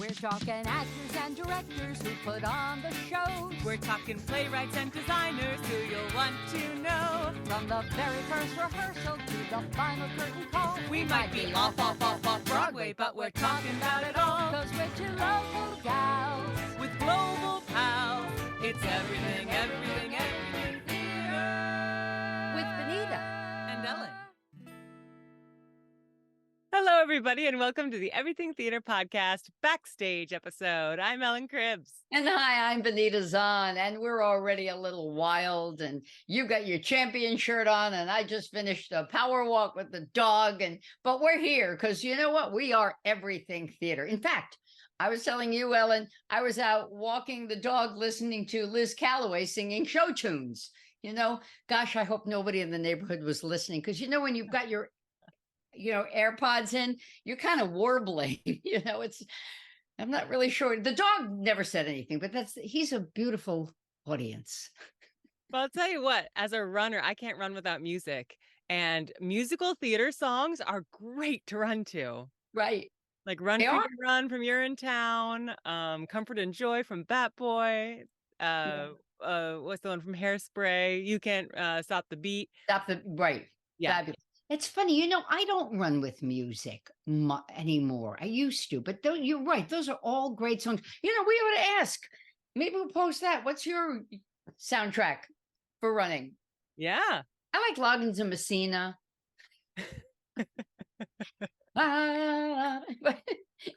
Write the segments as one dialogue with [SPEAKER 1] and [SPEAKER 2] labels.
[SPEAKER 1] We're talking actors and directors who put on the shows.
[SPEAKER 2] We're talking playwrights and designers who you'll want to know.
[SPEAKER 1] From the very first rehearsal to the final curtain call.
[SPEAKER 2] We might be off Broadway, but we're talking about it all.
[SPEAKER 1] 'Cause we're two local gals
[SPEAKER 2] With global pals, it's everything, everything, everything theater.
[SPEAKER 1] with Benita
[SPEAKER 2] And Ellen. Hello, everybody, and welcome to the Everything Theater Podcast Backstage episode. I'm Ellen Cribbs.
[SPEAKER 3] And hi, I'm Benita Zahn, and we're already a little wild, and you got your champion shirt on, and I just finished a power walk with the dog, but we're here because you know what? We are Everything Theater. In fact, I was telling you, Ellen, I was out walking the dog listening to Liz Calloway singing show tunes. You know, gosh, I hope nobody in the neighborhood was listening because, you know, when you've got your AirPods in, you're kind of warbling. I'm not really sure. The dog never said anything, but he's a beautiful audience.
[SPEAKER 2] Well, I'll tell you what, as a runner, I can't run without music. And musical theater songs are great to run to.
[SPEAKER 3] Right.
[SPEAKER 2] Like Run Free Run from You're in Town, Comfort and Joy from Bat Boy, what's the one from Hairspray? You Can't Stop the Beat.
[SPEAKER 3] Right. Yeah. Fabulous. It's funny, I don't run with music anymore. I used to, but you're right. Those are all great songs. We ought to ask. Maybe we'll post that. What's your soundtrack for running?
[SPEAKER 2] Yeah.
[SPEAKER 3] I like Loggins and Messina.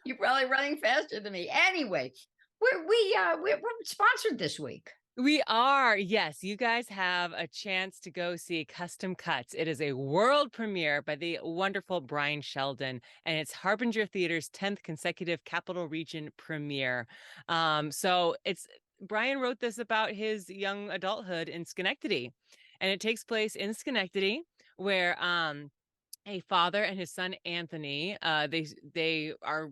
[SPEAKER 3] You're probably running faster than me. Anyway, we're sponsored this week.
[SPEAKER 2] We are. Yes, you guys have a chance to go see Custom Cuts. It is a world premiere by the wonderful Brian Sheldon, and it's Harbinger Theater's 10th consecutive Capital Region premiere. So Brian wrote this about his young adulthood in Schenectady, and it takes place in Schenectady, where a father and his son Anthony, they are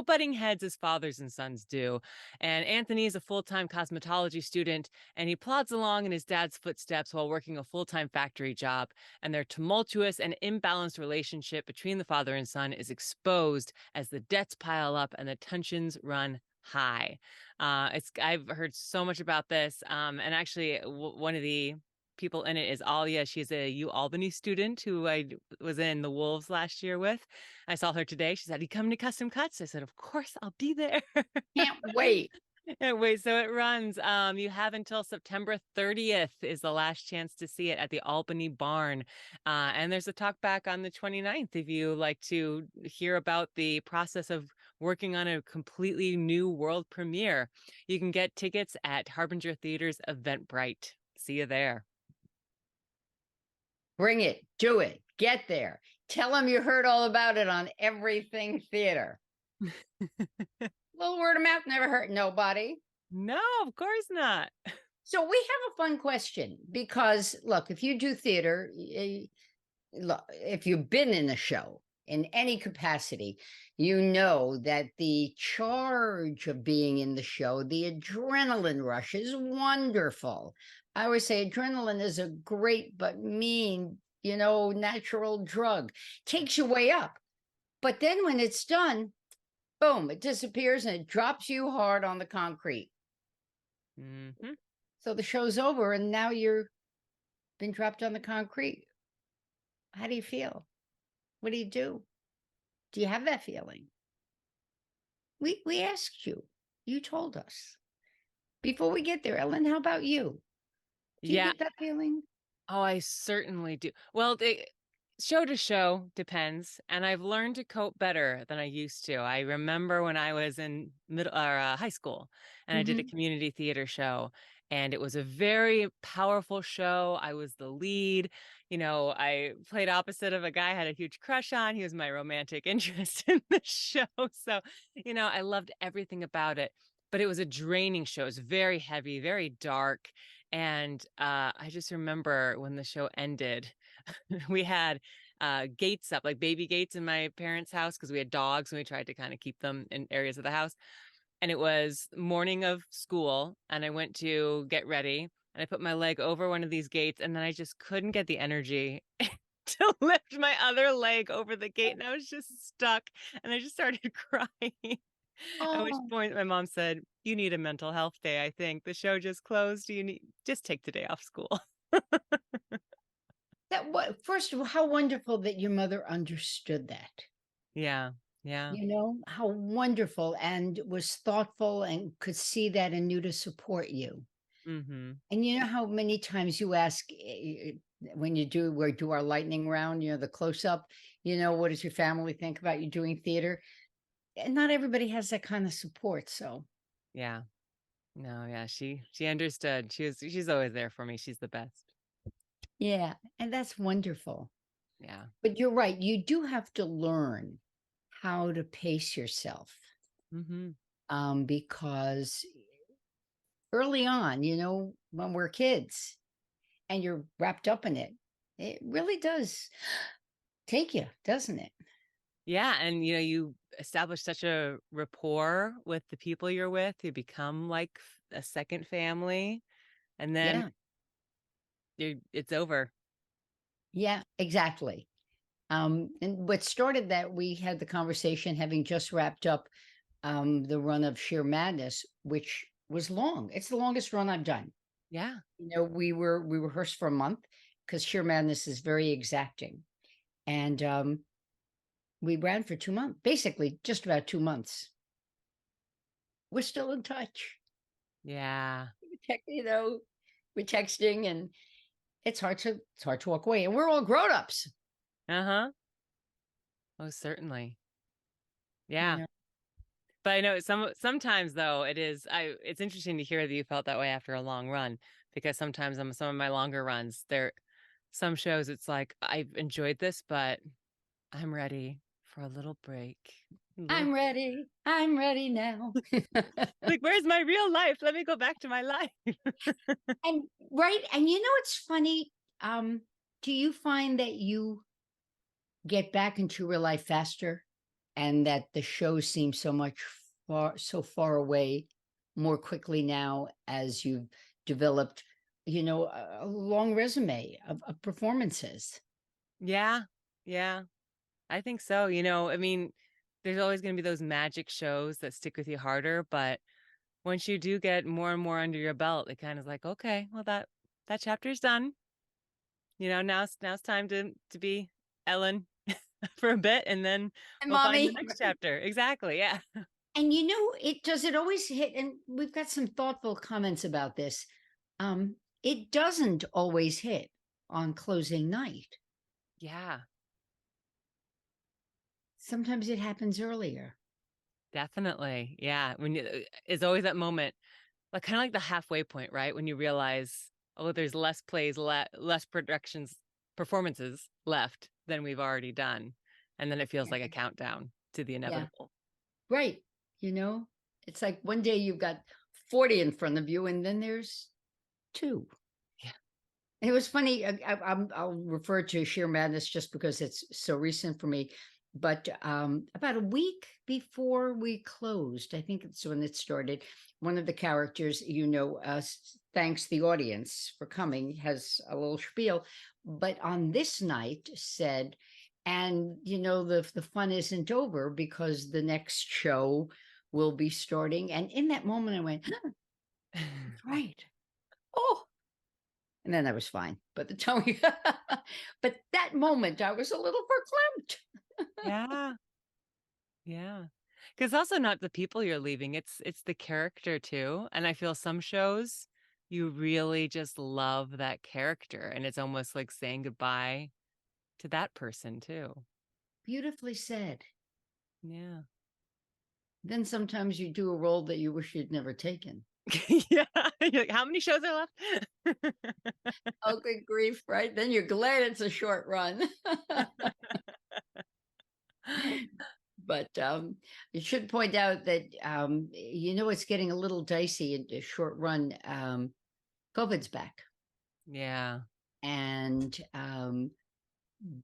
[SPEAKER 2] butting heads as fathers and sons do. And Anthony is a full-time cosmetology student, and he plods along in his dad's footsteps while working a full-time factory job. And their tumultuous and imbalanced relationship between the father and son is exposed as the debts pile up and the tensions run high. I've heard so much about this. And actually, one of the people in it is Alia. She's a U-Albany student who I was in the Wolves last year with. I saw her today. She said, "Are you coming to Custom Cuts?" I said, "Of course, I'll be there."
[SPEAKER 3] Can't wait.
[SPEAKER 2] Can't wait. So it runs. You have until September 30th is the last chance to see it at the Albany Barn. And there's a talk back on the 29th if you like to hear about the process of working on a completely new world premiere. You can get tickets at Harbinger Theater's Eventbrite. See you there.
[SPEAKER 3] Bring it, do it, get there. Tell them you heard all about it on Everything Theater. Little word of mouth never hurt nobody.
[SPEAKER 2] No, of course not.
[SPEAKER 3] So we have a fun question because, look, if you do theater, if you've been in a show in any capacity, you know that the charge of being in the show, the adrenaline rush is wonderful. I always say adrenaline is a great but mean, natural drug. Takes you way up. But then when it's done, boom, it disappears and it drops you hard on the concrete.
[SPEAKER 2] Mm-hmm.
[SPEAKER 3] So the show's over and now you're been dropped on the concrete. How do you feel? What do you do? Do you have that feeling? We asked you. You told us. Before we get there, Ellen, how about you? Do you get that feeling?
[SPEAKER 2] Oh, I certainly do. Well, show to show depends, and I've learned to cope better than I used to. I remember when I was in high school, and I did a community theater show, and it was a very powerful show. I was the lead. I played opposite of a guy I had a huge crush on. He was my romantic interest in the show. So, I loved everything about it. But it was a draining show. It was very heavy, very dark. And I just remember when the show ended, we had gates up, like baby gates in my parents' house because we had dogs and we tried to kind of keep them in areas of the house. And it was morning of school and I went to get ready and I put my leg over one of these gates and then I just couldn't get the energy to lift my other leg over the gate and I was just stuck and I just started crying. At which
[SPEAKER 3] Oh,
[SPEAKER 2] point my mom said, "You need a mental health day, I think. The show just closed. You need just take the day off school."
[SPEAKER 3] that what first of all, how wonderful that your mother understood that.
[SPEAKER 2] Yeah. Yeah.
[SPEAKER 3] You know, how wonderful and was thoughtful and could see that and knew to support you.
[SPEAKER 2] Mhm.
[SPEAKER 3] And you know how many times you ask when we do our lightning round, the close up, what does your family think about you doing theater? And not everybody has that kind of support. So
[SPEAKER 2] Yeah. No, yeah, she understood. She's always there for me. She's the best.
[SPEAKER 3] yeah, and that's wonderful.
[SPEAKER 2] Yeah.
[SPEAKER 3] But you're right, you do have to learn how to pace yourself.
[SPEAKER 2] Mhm.
[SPEAKER 3] Because early on, when we're kids and you're wrapped up in it, it really does take you, doesn't it?
[SPEAKER 2] Yeah, and you establish such a rapport with the people you're with. You become like a second family, and then
[SPEAKER 3] Yeah.
[SPEAKER 2] it's over.
[SPEAKER 3] Yeah, exactly. And what started that, we had the conversation having just wrapped up the run of Sheer Madness, which was long. It's the longest run I've done.
[SPEAKER 2] Yeah.
[SPEAKER 3] We rehearsed for a month because Sheer Madness is very exacting. And we ran for 2 months, basically just about 2 months. We're still in touch.
[SPEAKER 2] Yeah.
[SPEAKER 3] You know, we're texting, and it's hard to walk away. And we're all grown-ups.
[SPEAKER 2] Uh-huh. Oh, certainly.
[SPEAKER 3] You
[SPEAKER 2] Yeah.
[SPEAKER 3] know.
[SPEAKER 2] But I know sometimes though it's interesting to hear that you felt that way after a long run, because sometimes on some of my longer runs, some shows it's like I've enjoyed this, but I'm ready for a little break. A little
[SPEAKER 3] I'm ready. I'm ready now.
[SPEAKER 2] like, where's my real life? Let me go back to my life.
[SPEAKER 3] And right, and it's funny, um, do you find that you get back into real life faster and that the shows seem so far away more quickly now as you've developed, a long resume of performances?
[SPEAKER 2] Yeah. Yeah. I think so. I mean, there's always going to be those magic shows that stick with you harder, but once you do get more and more under your belt, it kind of like, okay, well that chapter's done. Now it's time to be Ellen for a bit, and then
[SPEAKER 3] And
[SPEAKER 2] we'll find the
[SPEAKER 3] mommy.
[SPEAKER 2] next chapter. Exactly. Yeah.
[SPEAKER 3] And it always hit, and we've got some thoughtful comments about this. Um, it doesn't always hit on closing night.
[SPEAKER 2] Yeah,
[SPEAKER 3] Sometimes it happens earlier.
[SPEAKER 2] definitely. Yeah. It's always that moment, like kind of like the halfway point, right? When you realize, oh, there's less plays, less productions, performances left than we've already done. And then it feels
[SPEAKER 3] Yeah.
[SPEAKER 2] like a countdown to the
[SPEAKER 3] Yeah.
[SPEAKER 2] inevitable.
[SPEAKER 3] Right. It's like one day you've got 40 in front of you, and then there's two.
[SPEAKER 2] Yeah.
[SPEAKER 3] And it was funny. I'll refer to Sheer Madness just because it's so recent for me. But about a week before we closed, I think it's when it started, one of the characters, thanks the audience for coming, has a little spiel. But on this night said, and the fun isn't over because the next show will be starting. And in that moment, I went, "Huh, that's right. Oh, and then I was fine. But the time but that moment, I was a little verklempt.
[SPEAKER 2] Yeah. Yeah. Because also not the people you're leaving, it's the character too. And I feel some shows you really just love that character, and it's almost like saying goodbye to that person too.
[SPEAKER 3] Beautifully said.
[SPEAKER 2] Yeah.
[SPEAKER 3] Then sometimes you do a role that you wish you'd never taken.
[SPEAKER 2] Yeah. You're like, how many shows are left?
[SPEAKER 3] Oh, good grief, right? Then you're glad it's a short run. But you should point out that it's getting a little dicey in a short run. COVID's back.
[SPEAKER 2] Yeah.
[SPEAKER 3] And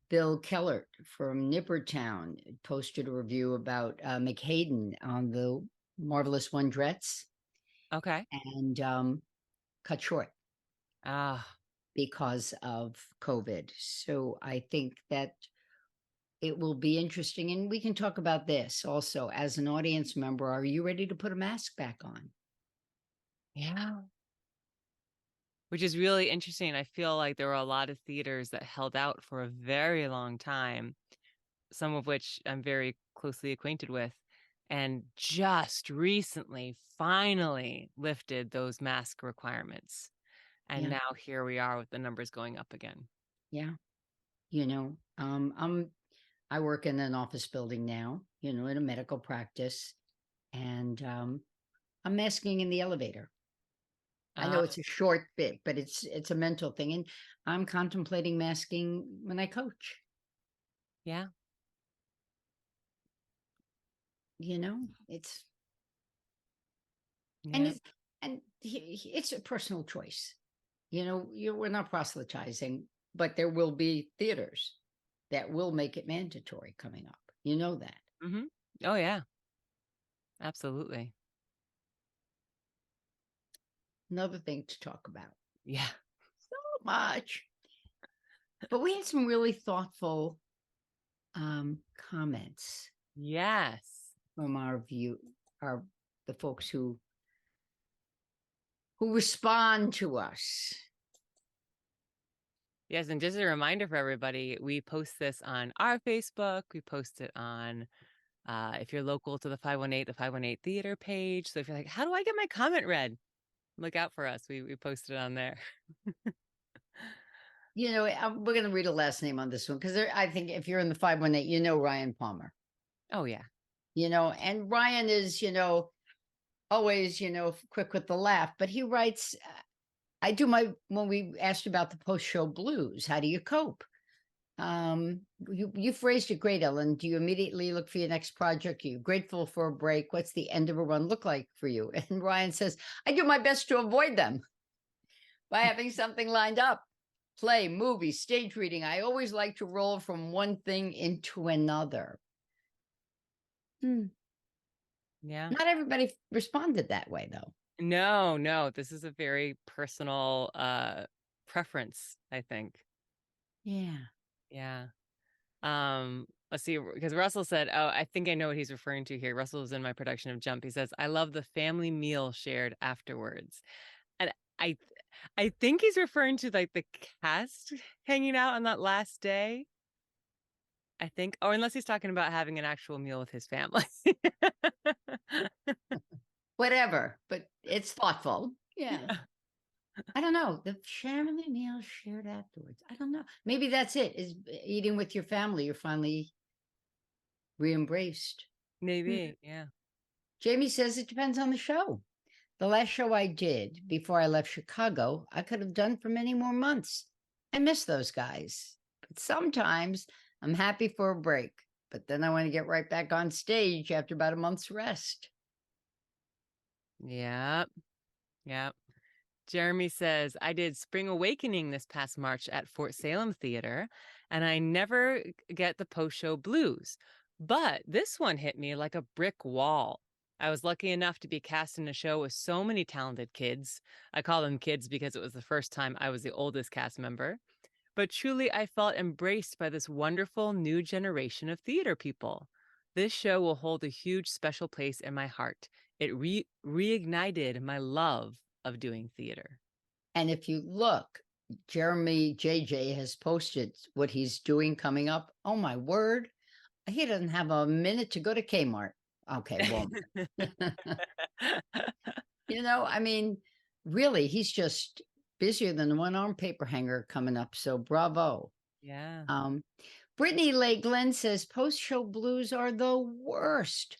[SPEAKER 3] Bill Kellert from Nippertown posted a review about McHayden on the Marvelous Wondrettes,
[SPEAKER 2] Okay.
[SPEAKER 3] and cut short
[SPEAKER 2] Ah,
[SPEAKER 3] because of COVID. So I think that it will be interesting. And we can talk about this also as an audience member. Are you ready to put a mask back on?
[SPEAKER 2] Yeah. Which is really interesting. I feel like there were a lot of theaters that held out for a very long time, some of which I'm very closely acquainted with, and just recently finally lifted those mask requirements. And
[SPEAKER 3] Yeah.
[SPEAKER 2] now here we are with the numbers going up again.
[SPEAKER 3] Yeah. You know, I work in an office building now, in a medical practice, and I'm masking in the elevator. I know it's a short bit, but it's a mental thing, and I'm contemplating masking when I coach.
[SPEAKER 2] Yeah.
[SPEAKER 3] It's and
[SPEAKER 2] Yeah.
[SPEAKER 3] it's a personal choice. We're not proselytizing, but there will be theaters that will make it mandatory coming up. You know that.
[SPEAKER 2] Mm-hmm. Oh, yeah. Absolutely.
[SPEAKER 3] Another thing to talk about.
[SPEAKER 2] Yeah.
[SPEAKER 3] So much. But we had some really thoughtful comments
[SPEAKER 2] Yes.
[SPEAKER 3] from the folks who respond to us.
[SPEAKER 2] Yes, and just a reminder for everybody, we post this on our Facebook. We post it on, if you're local to the 518 Theater page. So if you're like, how do I get my comment read? Look out for us. We posted it on there.
[SPEAKER 3] We're going to read a last name on this one because I think if you're in the 518, Ryan Palmer.
[SPEAKER 2] Oh, yeah.
[SPEAKER 3] And Ryan is, always, quick with the laugh, but he writes, when we asked about the post-show blues, how do you cope? You phrased it great, Ellen. Do you immediately look for your next project? Are you grateful for a break? What's the end of a run look like for you? And Ryan says, I do my best to avoid them by having something lined up. Play, movie, stage reading. I always like to roll from one thing into another.
[SPEAKER 2] Yeah.
[SPEAKER 3] Not everybody responded that way, though.
[SPEAKER 2] No. This is a very personal preference, I think.
[SPEAKER 3] Yeah.
[SPEAKER 2] Yeah. Let's see, because Russell said, oh, I think I know what he's referring to here. Russell was in my production of Jump. He says, I love the family meal shared afterwards. And I think he's referring to like the cast hanging out on that last day. I think, or unless he's talking about having an actual meal with his family.
[SPEAKER 3] Whatever, but it's thoughtful. Yeah. I don't know. The family meal shared afterwards. I don't know. Maybe that's it, is eating with your family. You're finally re-embraced.
[SPEAKER 2] Maybe, yeah.
[SPEAKER 3] Jamie says it depends on the show. The last show I did before I left Chicago, I could have done for many more months. I miss those guys. But sometimes I'm happy for a break, but then I want to get right back on stage after about a month's rest.
[SPEAKER 2] Yep. Yep. Jeremy says, I did Spring Awakening this past March at Fort Salem Theater, and I never get the post-show blues. But this one hit me like a brick wall. I was lucky enough to be cast in a show with so many talented kids. I call them kids because it was the first time I was the oldest cast member. But truly, I felt embraced by this wonderful new generation of theater people. This show will hold a huge special place in my heart. It reignited my love of doing theater.
[SPEAKER 3] And if you look, Jeremy JJ has posted what he's doing coming up. Oh my word. He doesn't have a minute to go to Kmart. Okay, Walmart. I mean, really, he's just busier than a one-arm paper hanger coming up. So bravo.
[SPEAKER 2] Yeah.
[SPEAKER 3] Brittany Lakeland says post-show blues are the worst.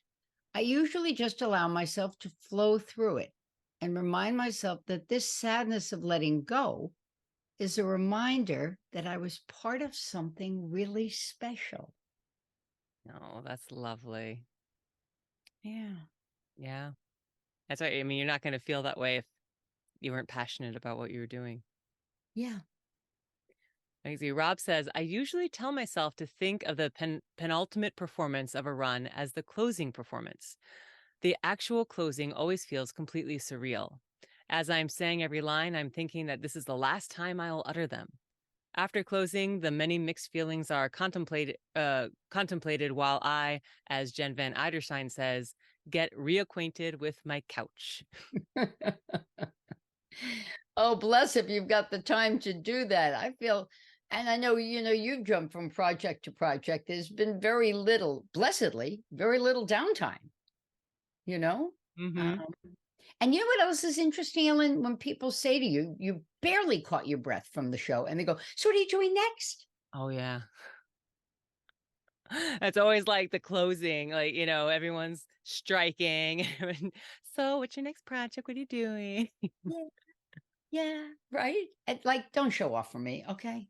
[SPEAKER 3] I usually just allow myself to flow through it and remind myself that this sadness of letting go is a reminder that I was part of something really special.
[SPEAKER 2] Oh, that's lovely.
[SPEAKER 3] Yeah.
[SPEAKER 2] Yeah. That's right. I mean, you're not going to feel that way if you weren't passionate about what you were doing.
[SPEAKER 3] Yeah.
[SPEAKER 2] I see. Rob says, I usually tell myself to think of the penultimate performance of a run as the closing performance. The actual closing always feels completely surreal. As I'm saying every line, I'm thinking that this is the last time I'll utter them. After closing, the many mixed feelings are contemplated while I, as Jen Van Eiderstein says, get reacquainted with my couch.
[SPEAKER 3] Oh, bless if you've got the time to do that. I feel, and I know, you've jumped from project to project. There's been very little, blessedly, very little downtime, you know?
[SPEAKER 2] Mm-hmm.
[SPEAKER 3] Um, and you know what else is interesting, Ellen? When people say to you, you barely caught your breath from the show, and they go, "So what are you doing next?"
[SPEAKER 2] Oh, yeah. It's always like the closing, like, everyone's striking. So what's your next project? What are you doing?
[SPEAKER 3] Yeah, yeah, right. And like, don't show off for me, okay?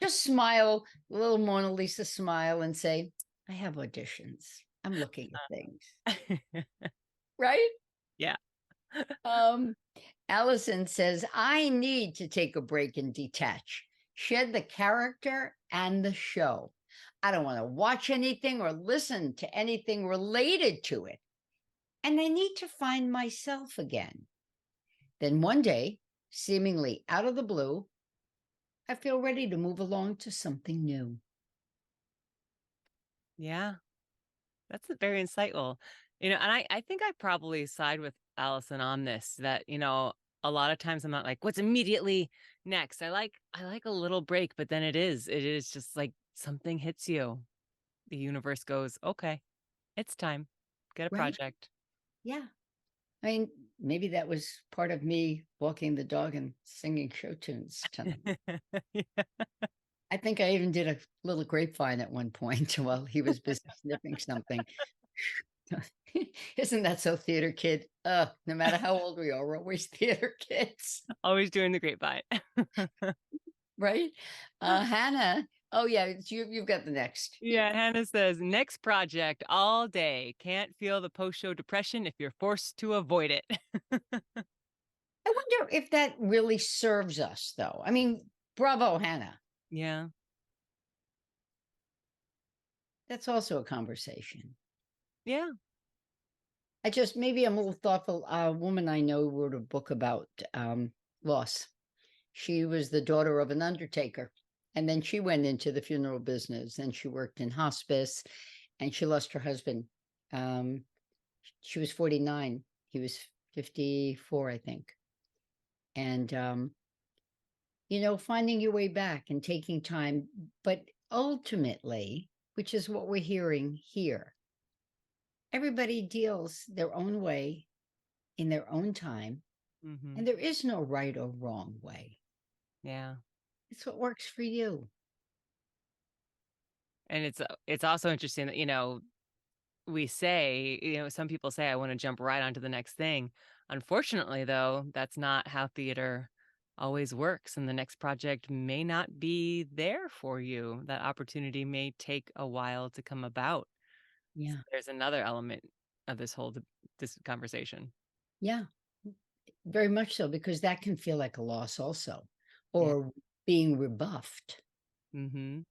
[SPEAKER 3] Just smile, a little Mona Lisa smile, and say, "I have auditions. I'm looking at things." Right?
[SPEAKER 2] Yeah.
[SPEAKER 3] Um, Allison says, "I need to take a break and detach, shed the character and the show. I don't want to watch anything or listen to anything related to it. And I need to find myself again." Then one day, seemingly out of the blue, I feel ready to move along to something new.
[SPEAKER 2] Yeah. That's very insightful. And I think I probably side with Allison on this, that, a lot of times I'm not like, what's immediately next? I like a little break, but then it is just like something hits you. The universe goes, okay, it's time. Get a
[SPEAKER 3] Right?
[SPEAKER 2] project.
[SPEAKER 3] Yeah. I mean, maybe that was part of me walking the dog and singing show tunes tonight. I think I even did a little grapevine at one point while he was busy sniffing something. Isn't that so, theater kid? No matter how old we are, we're always theater kids,
[SPEAKER 2] Always doing the grapevine.
[SPEAKER 3] right? Hannah, oh yeah, it's you. You've got the next.
[SPEAKER 2] Yeah, Hannah says, next project all day. Can't feel the post-show depression if you're forced to avoid it.
[SPEAKER 3] I wonder if that really serves us, though. I mean, bravo, Hannah.
[SPEAKER 2] Yeah.
[SPEAKER 3] That's also a conversation.
[SPEAKER 2] Yeah.
[SPEAKER 3] Maybe I'm a little thoughtful. A woman I know wrote a book about loss. She was the daughter of an undertaker. And then she went into the funeral business and she worked in hospice and she lost her husband. Um, she was 49. He was 54, I think. And, finding your way back and taking time. But ultimately, which is what we're hearing here, everybody deals their own way in their own time.
[SPEAKER 2] Mm-hmm.
[SPEAKER 3] And there is no right or wrong way.
[SPEAKER 2] Yeah.
[SPEAKER 3] It's what works for you.
[SPEAKER 2] And it's also interesting that, we say, some people say, I want to jump right onto the next thing. Unfortunately, though, that's not how theater always works. And the next project may not be there for you. That opportunity may take a while to come about. So
[SPEAKER 3] Yeah.
[SPEAKER 2] there's another element of this conversation.
[SPEAKER 3] Yeah. Very much so, because that can feel like a loss also,
[SPEAKER 2] Yeah.
[SPEAKER 3] or being rebuffed,
[SPEAKER 2] Mm-hmm.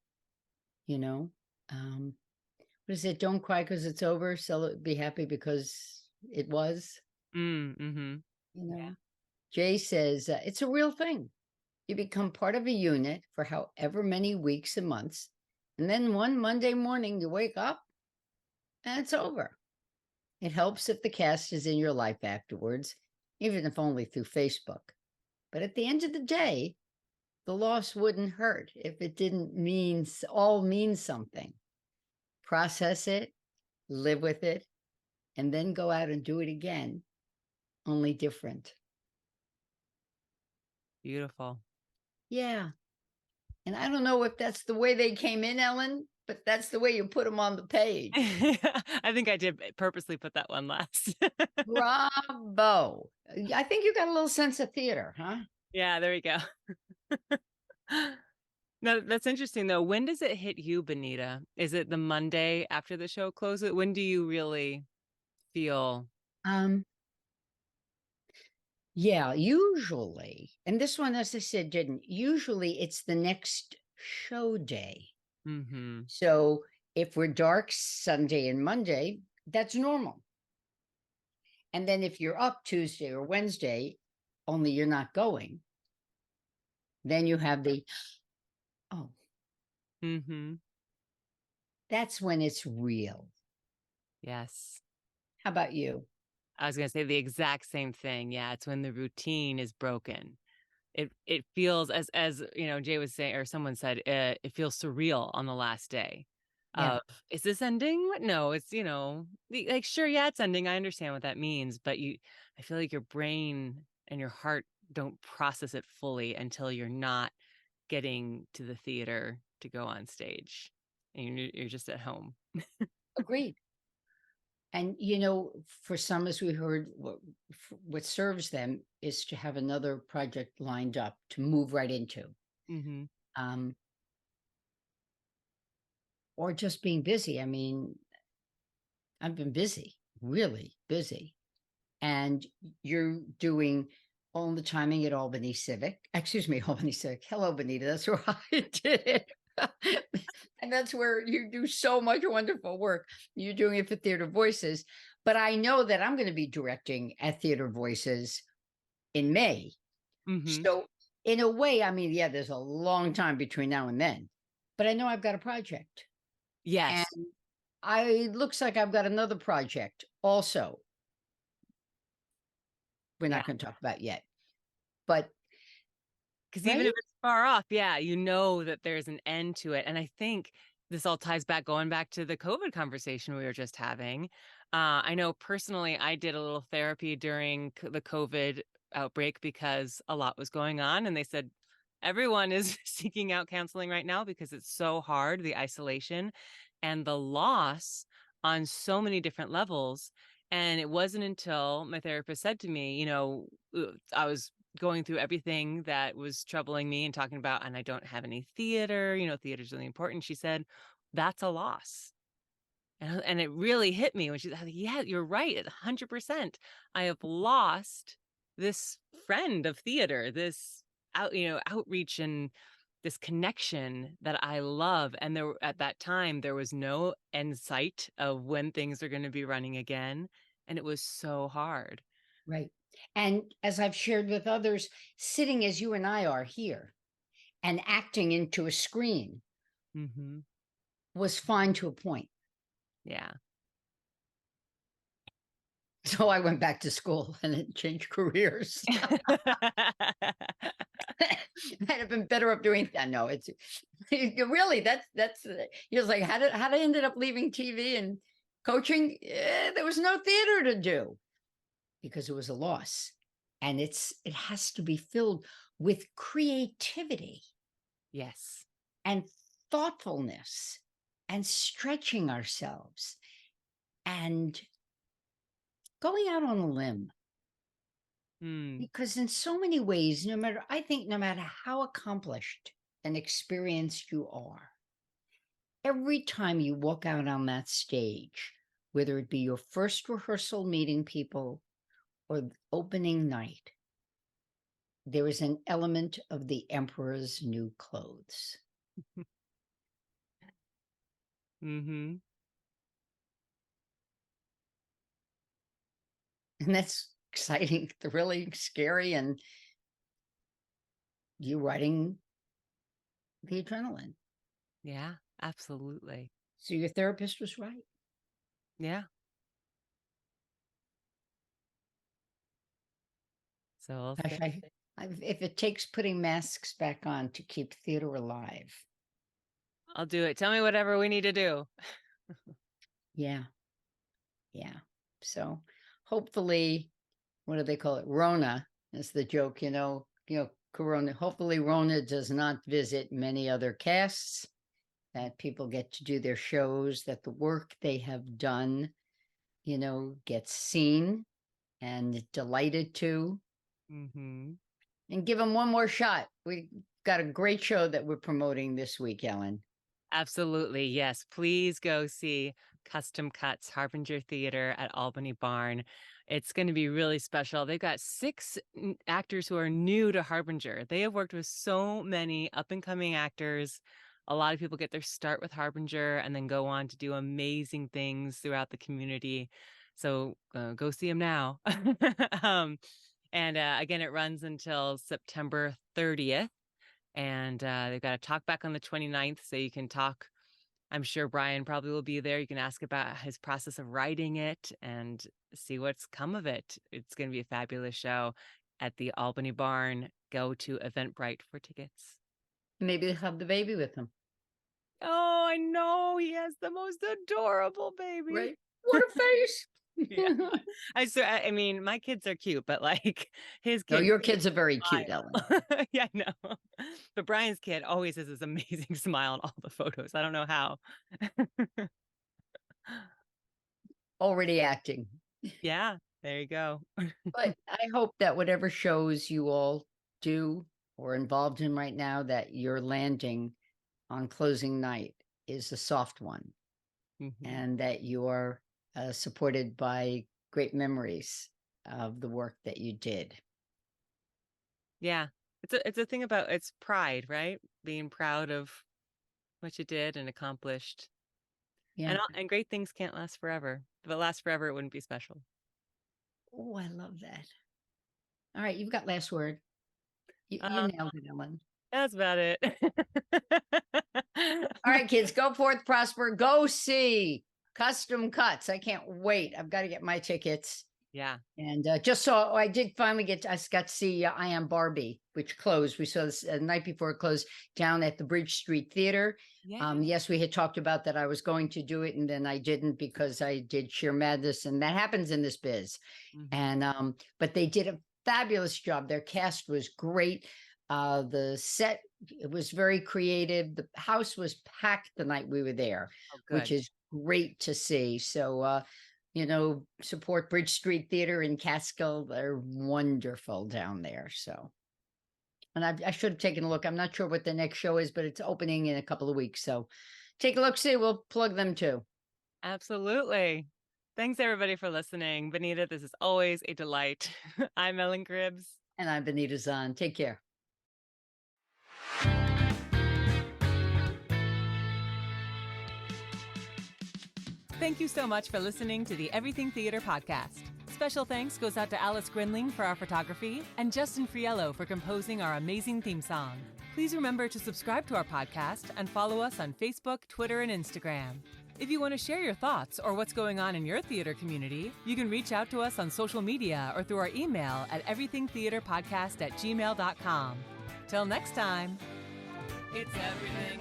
[SPEAKER 3] you know. What is it? Don't cry because it's over. Be happy because it was,
[SPEAKER 2] Mm-hmm.
[SPEAKER 3] you know. Jay says it's a real thing. You become part of a unit for however many weeks and months. And then one Monday morning, you wake up and it's over. It helps if the cast is in your life afterwards, even if only through Facebook. But at the end of the day, the loss wouldn't hurt if it didn't mean something. Process it, live with it, and then go out and do it again, only different.
[SPEAKER 2] Beautiful.
[SPEAKER 3] Yeah. And I don't know if that's the way they came in, Ellen, but that's the way you put them on the page.
[SPEAKER 2] I think I did purposely put that one last.
[SPEAKER 3] Bravo. I think you got a little sense of theater, huh?
[SPEAKER 2] Yeah, there we go. No, that's interesting though. When does it hit you, Benita? Is it the Monday after the show closes? When do you really feel?
[SPEAKER 3] Um, yeah, usually, and this one, as I said, didn't. Usually it's the next show day.
[SPEAKER 2] Mm-hmm.
[SPEAKER 3] So if we're dark Sunday and Monday, that's normal. And then if you're up Tuesday or Wednesday, only you're not going, Then you have the, oh,
[SPEAKER 2] Mm-hmm.
[SPEAKER 3] that's when it's real.
[SPEAKER 2] Yes.
[SPEAKER 3] How about you?
[SPEAKER 2] I was going to say the exact same thing. Yeah, it's when the routine is broken. It feels as you know, Jay was saying, or someone said, it feels surreal on the last day.
[SPEAKER 3] Yeah,
[SPEAKER 2] Is this ending? No, it's, like, sure, yeah, it's ending. I understand what that means, but I feel like your brain and your heart don't process it fully until you're not getting to the theater to go on stage, and you're just at home.
[SPEAKER 3] agreed. And for some, as we heard, what serves them is to have another project lined up to move right into,
[SPEAKER 2] Mm-hmm.
[SPEAKER 3] um, or just being busy. I mean, I've been busy, really busy, and you're doing all the timing at Albany Civic. Excuse me, Albany Civic. Hello, Benita. That's where I did it. And that's where you do so much wonderful work. You're doing it for Theater Voices. But I know that I'm going to be directing at Theater Voices in May.
[SPEAKER 2] Mm-hmm.
[SPEAKER 3] So, in a way, I mean, yeah, there's a long time between now and then, but I know I've got a project. And
[SPEAKER 2] Yes.
[SPEAKER 3] it looks like I've got another project also. We're
[SPEAKER 2] Yeah.
[SPEAKER 3] not going to talk about yet. But
[SPEAKER 2] Because even
[SPEAKER 3] right?
[SPEAKER 2] if it's far off, yeah, you know that there's an end to it. And I think this all ties back, going back to the COVID conversation we were just having. I know personally, I did a little therapy during the COVID outbreak because a lot was going on. And they said everyone is seeking out counseling right now because it's so hard, the isolation and the loss on so many different levels. And it wasn't until my therapist said to me, I was going through everything that was troubling me and talking about, and I don't have any theater, theater's really important. She said, that's a loss. And it really hit me when she said, yeah, you're right. 100%. I have lost this friend of theater, this outreach and this connection that I love. And at that time, there was no end sight of when things are going to be running again. And it was so hard.
[SPEAKER 3] Right. And as I've shared with others, sitting as you and I are here and acting into a screen
[SPEAKER 2] Mm-hmm.
[SPEAKER 3] was fine to a point.
[SPEAKER 2] Yeah.
[SPEAKER 3] So I went back to school and it changed careers. I'd have been better up doing that. No, it's really that's he was like, how did I ended up leaving TV and coaching? There was no theater to do because it was a loss. And it has to be filled with creativity
[SPEAKER 2] Yes.
[SPEAKER 3] and thoughtfulness and stretching ourselves and going out on a limb.
[SPEAKER 2] Mm.
[SPEAKER 3] Because in so many ways, I think no matter how accomplished and experienced you are, every time you walk out on that stage, whether it be your first rehearsal meeting people or opening night, there is an element of the emperor's new clothes.
[SPEAKER 2] Mm-hmm.
[SPEAKER 3] And that's exciting, really scary, and you riding the adrenaline.
[SPEAKER 2] Yeah, absolutely.
[SPEAKER 3] So your therapist was right.
[SPEAKER 2] Yeah. So we'll
[SPEAKER 3] If,
[SPEAKER 2] see.
[SPEAKER 3] if it takes putting masks back on to keep theater alive.
[SPEAKER 2] I'll do it. Tell me whatever we need to do.
[SPEAKER 3] Yeah. Yeah. So hopefully, what do they call it? Rona is the joke, Corona. Hopefully Rona does not visit many other casts, that people get to do their shows, that the work they have done, gets seen and delighted to,
[SPEAKER 2] Mm-hmm.
[SPEAKER 3] and give them one more shot. We got a great show that we're promoting this week, Ellen.
[SPEAKER 2] Absolutely. Yes. Please go see Custom Cuts Harbinger Theater at Albany Barn. It's going to be really special. They've got 6 actors who are new to Harbinger. They have worked with so many up and coming actors. A lot of people get their start with Harbinger and then go on to do amazing things throughout the community. So go see them now. um, and again, it runs until September 30th. And they've got a talk back on the 29th, so you can talk. I'm sure Brian probably will be there. You can ask about his process of writing it and see what's come of it. It's going to be a fabulous show at the Albany Barn. Go to Eventbrite for tickets.
[SPEAKER 3] Maybe they'll have the baby with them.
[SPEAKER 2] Oh, I know. He has the most adorable baby.
[SPEAKER 3] Right? What a face.
[SPEAKER 2] Yeah. I mean, my kids are cute, but like his
[SPEAKER 3] No,
[SPEAKER 2] kids.
[SPEAKER 3] your kids are very cute, Ellen.
[SPEAKER 2] Yeah, I know. But Brian's kid always has this amazing smile in all the photos. I don't know how.
[SPEAKER 3] Already acting.
[SPEAKER 2] Yeah, there you go.
[SPEAKER 3] But I hope that whatever shows you all do or involved in right now, that your landing on closing night is a soft one, and that you are supported by great memories of the work that you did.
[SPEAKER 2] Yeah, it's a thing about it's pride, right? Being proud of what you did and accomplished.
[SPEAKER 3] Yeah.
[SPEAKER 2] And great things can't last forever. If it lasts forever, it wouldn't be special.
[SPEAKER 3] Oh, I love that. All right, you've got last word. You nailed it, Ellen.
[SPEAKER 2] That's about it.
[SPEAKER 3] All right, kids, go forth, prosper. Go see Custom Cuts. I can't wait. I've got to get my tickets.
[SPEAKER 2] Yeah.
[SPEAKER 3] And just saw, I did finally I got to see I Am Barbie, which closed. We saw this the night before it closed down at the Bridge Street Theater.
[SPEAKER 2] Yeah.
[SPEAKER 3] Yes, we had talked about that I was going to do it, and then I didn't because I did Sheer Madness, and that happens in this biz. And but they did a fabulous job. Their cast was great. The set, it was very creative. The house was packed the night we were there, which is great to see. So support Bridge Street Theater in Catskill. They're wonderful down there. So, and I should have taken a look. I'm not sure what the next show is, but it's opening in a couple of weeks. So take a look, see, we'll plug them too.
[SPEAKER 2] Absolutely. Thanks everybody for listening. Benita, this is always a delight. I'm Ellen Cribbs.
[SPEAKER 3] And I'm Benita Zahn. Take care.
[SPEAKER 2] Thank you so much for listening to the Everything Theater podcast. Special thanks goes out to Alice Grinling for our photography and Justin Friello for composing our amazing theme song. Please remember to subscribe to our podcast and follow us on Facebook, Twitter, and Instagram. If you want to share your thoughts or what's going on in your theater community, you can reach out to us on social media or through our email at everythingtheaterpodcast@gmail.com. Till next time, it's everything,